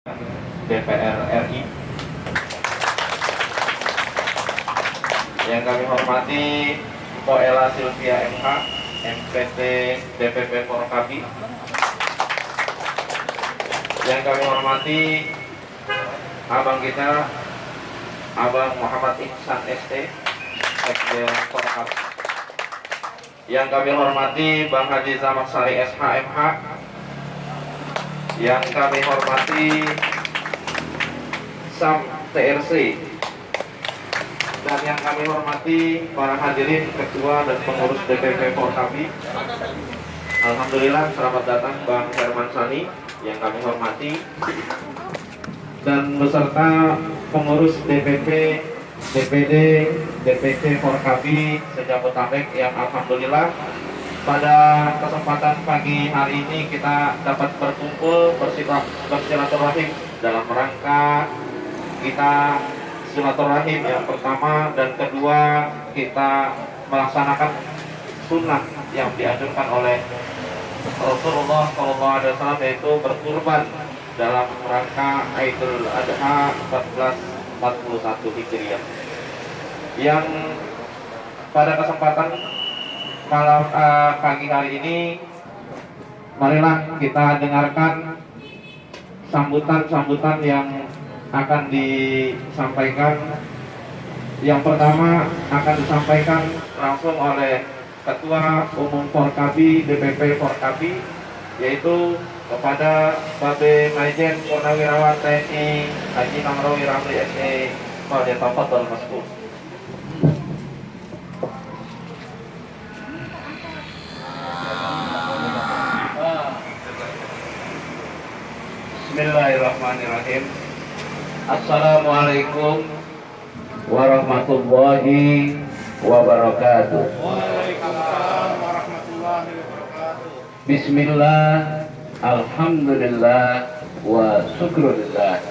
DPR RI. Yang kami hormati Ko Ela Sylvia MH, MPT DPP Forkabi. Yang kami hormati abang kita, Abang Muhammad Ihsan ST, Sekjen Forkabi. Yang kami hormati Bang Haji Zamaksari SHMH. Yang kami hormati Sam TRC. Dan yang kami hormati para hadirin ketua dan pengurus DPP Forkabi. Alhamdulillah, selamat datang Bang Herman Sani yang kami hormati, dan beserta pengurus DPP, DPD, DPC Forkabi se-Jabodetabek yang alhamdulillah pada kesempatan pagi hari ini kita dapat berkumpul bersilaturahim dalam rangka kita silaturahim yang pertama dan kedua, kita melaksanakan sunnah yang dianjurkan oleh Rasulullah SAW, yaitu berkurban dalam rangka Idul Adha 1441 Hijriah. Yang pada kesempatan malam pagi hari ini, marilah kita dengarkan sambutan-sambutan yang akan disampaikan. Yang pertama akan disampaikan langsung oleh Ketua Umum Forkabi, DPP Forkabi, yaitu kepada Babe Majen Purnawirawan TNI Haji Namrawi Ramli SE. Fadhil Mas'ud. Bismillahirrahmanirrahim. Assalamualaikum warahmatullahi wabarakatuh. Waalaikumsalam warahmatullahi wabarakatuh. Bismillah, alhamdulillah, wa syukurillah.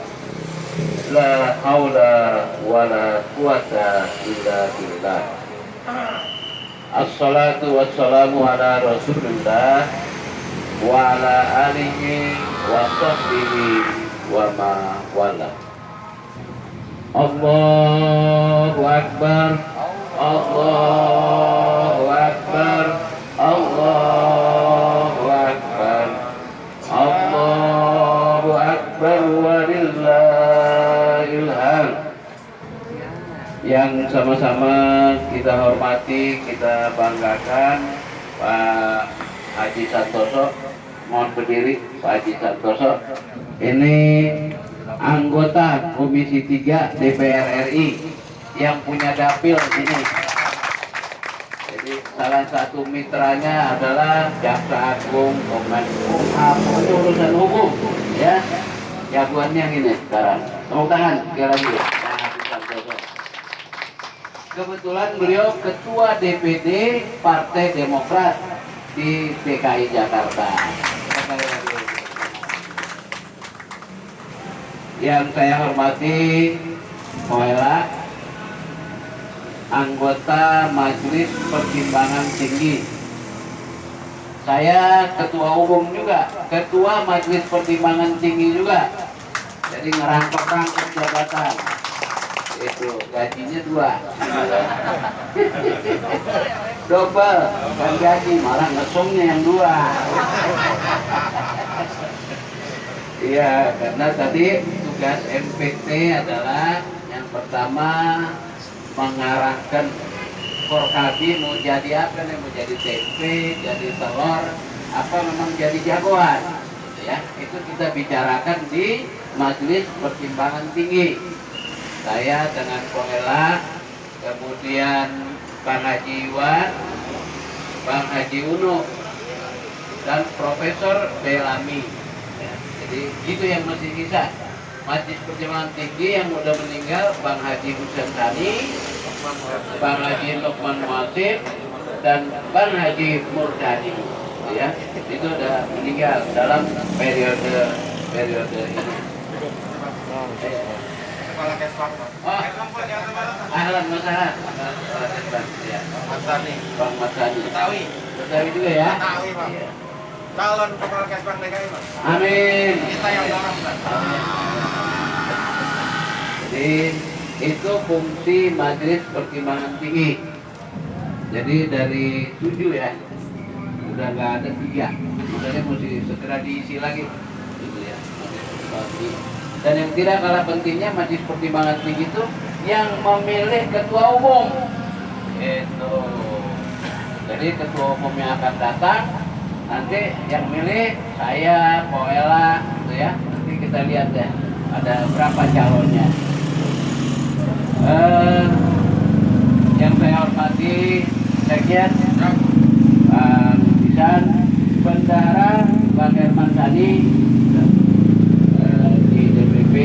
La haula wa la quwata illa billah. Assalatu wassalamu ala rasulillah wa ala alihi wa sahbihi wa ma wala. Allahu Akbar, Allahu Akbar, Allahu Akbar, Allahu Akbar, walillahil hamd. Yang sama-sama kita hormati, kita banggakan Pak Haji Santoso. Mohon berdiri Pak Haji Santoso. Ini anggota Komisi 3 DPR RI yang punya dapil ini. Jadi salah satu mitranya adalah Jaksa Agung, Kemenkumham, urusan hukum, ya. Jagoannya gini sekarang. Tepuk tangan sekali lagi. Kebetulan beliau Ketua DPD Partai Demokrat di DKI Jakarta. Yang saya hormati Ko Ela, anggota Majelis Pertimbangan Tinggi. Saya ketua umum juga, ketua Majelis Pertimbangan Tinggi juga. Jadi ngerangkep-rangkep jabatan. Itu gajinya 2. Double, bukan gaji, malah ngesongnya yang 2. Iya, karena tadi tugas MPT adalah yang pertama mengarahkan Forkabi mau jadi apa nih, mau jadi tempe, jadi telur, apa memang jadi jagoan, ya. Itu kita bicarakan di Majelis Pertimbangan Tinggi. Saya dengan Ko Ela, kemudian Bang Haji Iwan, Bang Haji Uno, dan Profesor Belami. Ya, jadi itu yang masih sisa. Majelis Pertimbangan Tinggi yang udah meninggal, Bang Haji Husain Tani, Bang Haji Lukman Muatsib, dan Bang Haji Murdani. Ya, itu udah meninggal dalam periode ini. Kepala Kesbang. Oh, ahlan masalah. Kepala Kesbang, ya. Mas Tani. Bang Mas Tani. Betawi. Betawi juga ya? Betawi, Pak. Iya. calon kepala Kesbang DKI, Mas. Amin. Kita yang dorong, Mas. Jadi itu fungsi Majelis Pertimbangan Tinggi. Jadi dari 7 ya, udah nggak ada 3. Makanya mesti segera diisi lagi, gitu ya. Dan yang tidak kalah pentingnya Majelis Pertimbangan Tinggi itu yang memilih ketua umum. Itu. Jadi ketua umum yang akan datang nanti yang milih saya, Poela, gitu ya. Nanti kita lihat ya, ada berapa calonnya. Yang saya hormati Sekjen Bang Isan, Bendara Bang Herman Sani di DPP,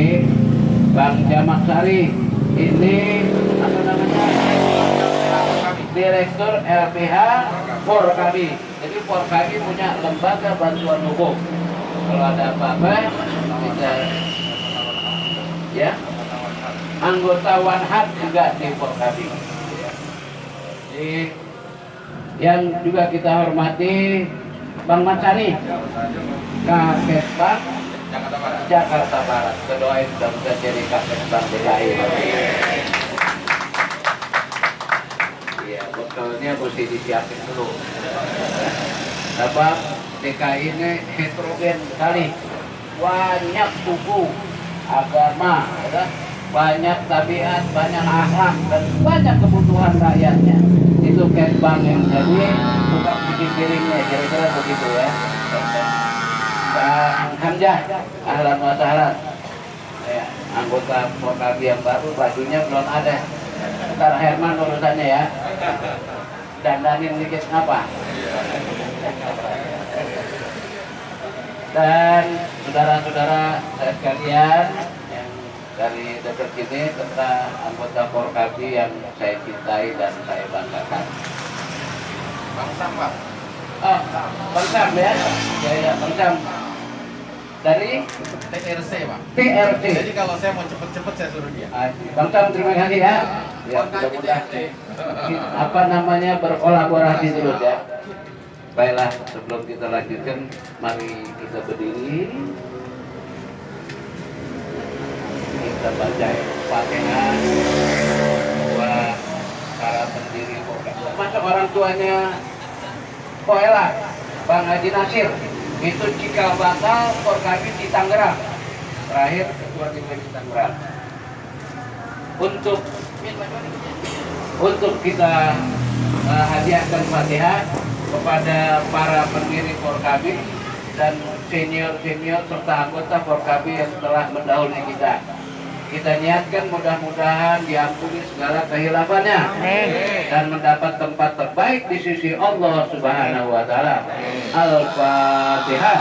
Bang Jamak Sari, ini apa namanya, Direktur LPH Porkabi. Jadi Porkabi punya lembaga bantuan hukum. Kalau ada apa-apa kita ya, anggota Wanhat juga di Porkabi. Jadi yang juga kita hormati Bang Matsani, Kakesbang Jakarta Barat. Kedoain mudah-mudahan jadi Kakesbang DKI. Iya, bekalnya mesti disiapin dulu. Sebab DKI ini heterogen sekali, banyak suku, agama, ya, banyak tabiat, banyak akhlak, dan banyak kebutuhan rakyatnya. Itu Kesbang yang jadi bukan bikin piringnya, kira-kira begitu ya. Bang Hamzah, ahlan wa sahlan. Ya, anggota Porkabi yang baru, bajunya belum ada. Ntar Herman urusannya ya. Dandanin dikit apa? Dan saudara-saudara saya sekalian yang dari dekat sini, serta anggota Porkabi yang saya cintai dan saya banggakan. Bang Sam, Pak. Oh, Bang Sam ya? Ya, Bang Sam. Dari TRC, Pak. TRC. Jadi kalau saya mau cepet-cepet saya suruh dia. Bang Sam, terima kasih ya. Ya, mudah-mudahan apa namanya berkolaborasi terus ya. Baiklah, sebelum kita lanjutkan, mari kita berdiri. Kita baca Fatihah buat para pendiri Porkabi. Masa orang tuanya Poela, Bang Haji Nasir, itu cikal bakal Porkabi di Tangerang. Terakhir ketua DPP Tangerang. Untuk kita hadiahkan Fatihah kepada para pendiri Porkabi dan senior-senior serta anggota Porkabi yang telah mendahului kita. Kita niatkan mudah-mudahan diampuni segala kehilafannya dan mendapat tempat terbaik di sisi Allah Subhanahu wa taala. Al-Fatihah.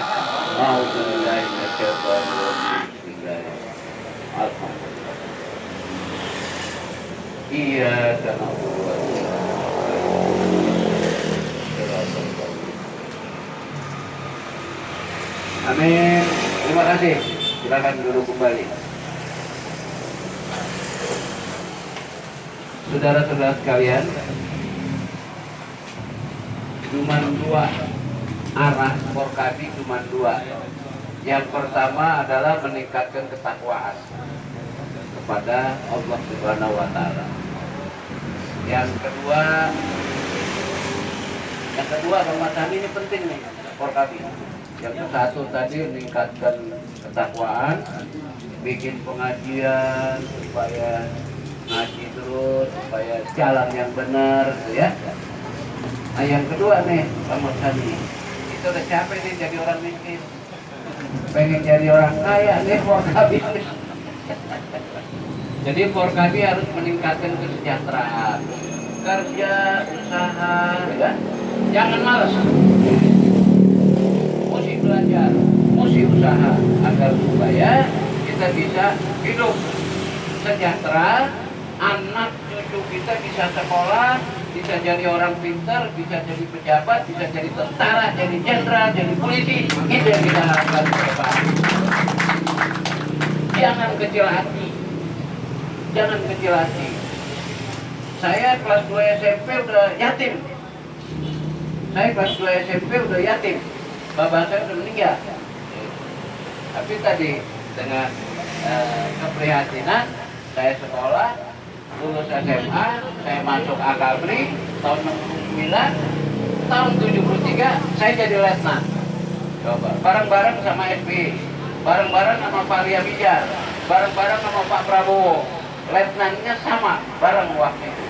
A'udzubillahi minasyaitonir rajim. Alhamdulillah. Iyyaka na'budu wa amin. Terima kasih. Silakan duduk kembali. Saudara-saudara sekalian, cuma 2 arah Porkabi, cuma 2. Yang pertama adalah meningkatkan ketakwaan kepada Allah Subhanahu wa taala. Yang kedua Ramadan ini penting nih Porkabi. Yang satu tadi meningkatkan ketakwaan, bikin pengajian supaya ngaji terus, supaya jalan yang benar, gitu ya. Nah yang kedua nih, Pak Sani, itu udah capek nih jadi orang miskin, pengen jadi orang kaya nih Porkabi. Jadi Porkabi harus meningkatkan kesejahteraan, kerja, usaha, ya. Jangan malas, mesti belajar, mesti usaha agar supaya kita bisa hidup sejahtera, anak cucu kita bisa sekolah, bisa jadi orang pintar, bisa jadi pejabat, bisa jadi tentara, jadi jenderal, jadi polisi. Itu yang kita harapkan ke depan. Jangan kecil hati, jangan kecil hati. Saya kelas 2 SMP udah yatim. bapak saya udah meninggal. Tapi tadi dengan keprihatinan saya sekolah, lulus SMA, saya masuk Akabri tahun 69, tahun 73 saya jadi letnan. Coba, bareng-bareng sama SBY, bareng-bareng sama Pak Ria Mijar, bareng-bareng sama Pak Prabowo, letnannya sama, bareng waktu itu.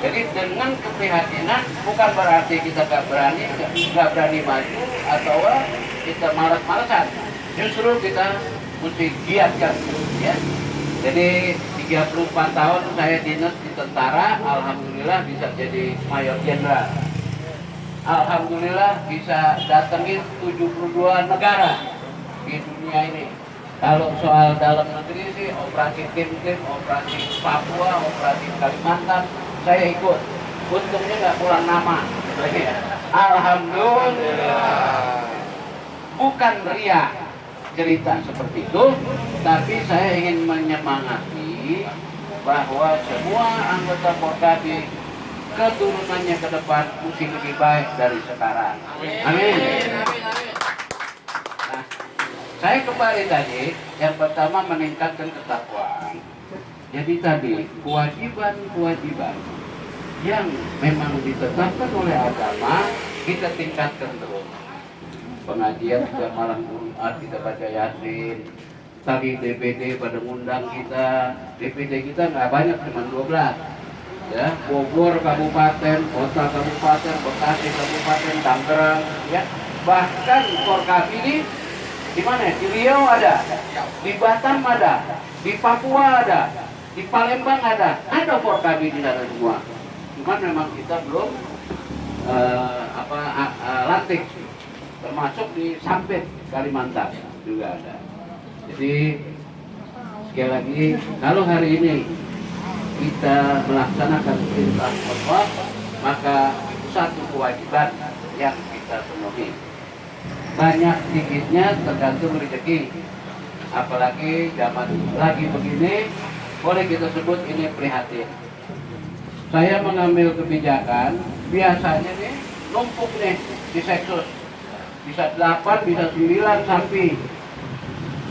Jadi dengan keprihatinan bukan berarti kita nggak berani maju atau kita malas-malasan. Justru kita mesti giatkan, ya. Jadi 34 tahun saya dinas di tentara, alhamdulillah bisa jadi mayor jenderal. Alhamdulillah bisa datengin 72 negara di dunia ini. Kalau soal dalam negeri sih operasi tim-tim, operasi Papua, operasi Kalimantan, saya ikut. Untungnya nggak pulang nama. Alhamdulillah. Bukan ria cerita seperti itu, tapi saya ingin menyemangati bahwa semua anggota Forkabim keturunannya ke depan mesti lebih baik dari sekarang. Amin. Nah, saya kembali tadi, yang pertama meningkatkan ketakwaan. Jadi tadi kewajiban yang memang ditetapkan oleh agama kita tingkatkan terus. Pengajian setiap malam Jumat kita baca Yasin. Tadi DPD pada ngundang kita, DPD kita nggak banyak, cuma 12. Ya, Bogor Kabupaten, Kota Kabupaten, Bekasi Kabupaten, Tangerang, ya. Bahkan Forkabim ini di mana? Di Riau ada, di Batam ada, di Papua ada, di Palembang ada Forkabim di sana semua. Cuman memang kita belum lantik, termasuk di Sampit Kalimantan juga ada. Jadi sekali lagi, kalau hari ini kita melaksanakan perintah Allah, maka satu kewajiban yang kita penuhi. Banyak sedikitnya tergantung rezeki. Apalagi zaman lagi begini, boleh kita sebut ini prihatin. Saya mengambil kebijakan, biasanya nih numpuk nih di seksus. Bisa 8, bisa 9 sapi.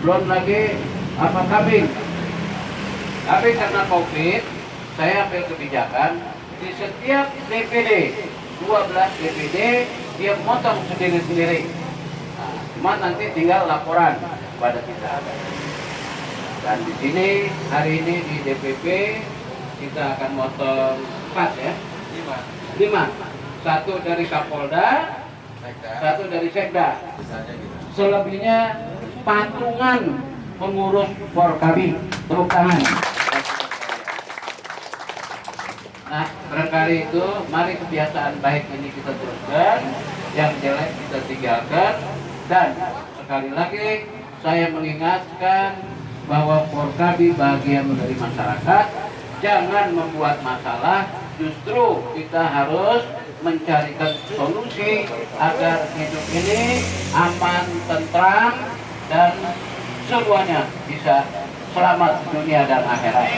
Belum lagi kambing. Tapi karena COVID, saya ambil kebijakan di setiap DPD, 12 DPD, dia motong sendiri-sendiri. Nah, cuma nanti tinggal laporan kepada kita. Dan di sini hari ini di DPP kita akan motong 4 ya, 5. 1 dari Kapolda, 1 dari Sekda. Selebihnya patungan pengurus Forkabim. Tepuk tangan. Nah, barangkali itu, mari kebiasaan baik ini kita teruskan, yang jelek kita tinggalkan. Dan sekali lagi saya mengingatkan bahwa Forkabim bagian dari masyarakat, jangan membuat masalah, justru kita harus mencarikan solusi agar hidup ini aman, tentram, dan semuanya bisa selamat dunia dan akhirat.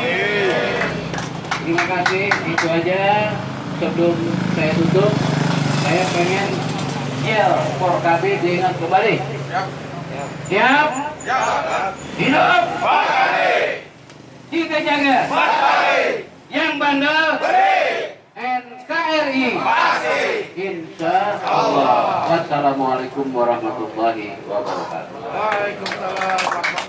Terima kasih, itu aja. Sebelum saya tutup, saya pengen yel Forkabim diingat kembali. Siap? Hidup kita jaga. Yang bandel NKRI insya Allah. Wassalamualaikum warahmatullahi wabarakatuh. Waalaikumsalam.